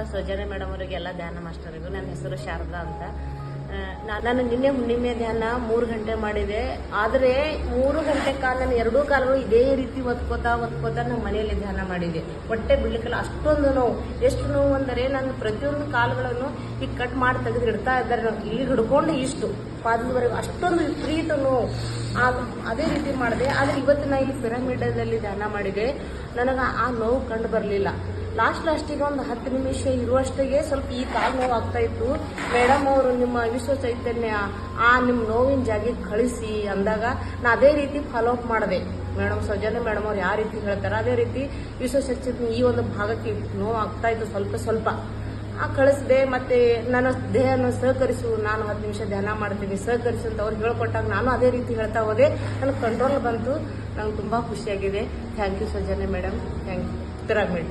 ನಮಸ್ಕಾರ ಸೌಜನ್ಯ ಮೇಡಮ್ ಅವರಿಗೆಲ್ಲ ಧ್ಯಾನ ಮಾಸ್ಟರಿಗೂ. ನನ್ನ ಹೆಸರು ಶಾರದಾ ಅಂತ. ನಾನು ನಿನ್ನೆ ಹುಣ್ಣಿಮೆ ಧ್ಯಾನ 3 ಗಂಟೆ ಮಾಡಿದೆ. ಆದರೆ 3 ಗಂಟೆ ಕಾಲ ನಾನು 2 ಕಾಲಗಳು ಇದೇ ರೀತಿ ಒತ್ಕೋತಾ ನಮ್ಮ ಮನೆಯಲ್ಲಿ ಧ್ಯಾನ ಮಾಡಿದೆ. ಹೊಟ್ಟೆ ಬಿಡ್ಲಿಕ್ಕೆಲ್ಲ ಅಷ್ಟೊಂದು ನೋವು. ಎಷ್ಟು ನೋವು ಅಂದರೆ ನಾನು ಪ್ರತಿಯೊಂದು ಕಾಲುಗಳನ್ನು ಈಗ ಕಟ್ ಮಾಡಿ ತೆಗೆದು ಇಡ್ತಾ ಇದ್ದಾರೆ. ನಾವು ಇಲ್ಲಿ ಹಿಡ್ಕೊಂಡು ಇಷ್ಟು ಪಾದದವರೆಗೂ ಅಷ್ಟೊಂದು ವಿಪರೀತ ನೋವು. ಅದೇ ರೀತಿ ಮಾಡಿದೆ. ಆದರೆ ಇವತ್ತು ನಾನು ಇಲ್ಲಿ ಪಿರಮಿಡಲ್ಲಿ ಧ್ಯಾನ ಮಾಡಿದೆ. ನನಗೆ ಆ ನೋವು ಕಂಡು ಬರಲಿಲ್ಲ. ಲಾಸ್ಟಿಗೆ ಒಂದು 10 ನಿಮಿಷ ಇರುವಷ್ಟಿಗೆ ಸ್ವಲ್ಪ ಈ ಕಾಲು ನೋವು ಆಗ್ತಾ ಇತ್ತು. ಮೇಡಮ್ ಅವರು ನಿಮ್ಮ ವಿಶ್ವ ಚೈತನ್ಯ ನಿಮ್ಮ ನೋವಿನ ಜಾಗಕ್ಕೆ ಕಳಿಸಿ ಅಂದಾಗ ನಾ ಅದೇ ರೀತಿ ಫಾಲೋ ಅಪ್ ಮಾಡಿದೆ. ಮೇಡಮ್ ಸೌಜನ್ಯ ಮೇಡಮ್ ಅವ್ರು ಯಾವ ರೀತಿ ಹೇಳ್ತಾರೆ ಅದೇ ರೀತಿ ವಿಶ್ವ ಚೈತನ್ಯ ಈ ಒಂದು ಭಾಗಕ್ಕೆ ನೋವು ಆಗ್ತಾ ಇತ್ತು ಸ್ವಲ್ಪ ಕಳಿಸಿದೆ. ಮತ್ತೆ ನನ್ನ ದೇಹನ ಸಹಕರಿಸು, ನಾನು 10 ನಿಮಿಷ ಧ್ಯಾನ ಮಾಡ್ತೀನಿ ಸಹಕರಿಸು ಅಂತ ಅವ್ರು ಹೇಳ್ಕೊಟ್ಟಾಗ ನಾನು ಅದೇ ರೀತಿ ಹೇಳ್ತಾ ಹೋದೆ. ನನಗೆ ಕಂಟ್ರೋಲ್ ಬಂತು. ನಂಗೆ ತುಂಬ ಖುಷಿಯಾಗಿದೆ. Thank you Soujanya madam. Thank you pyramid.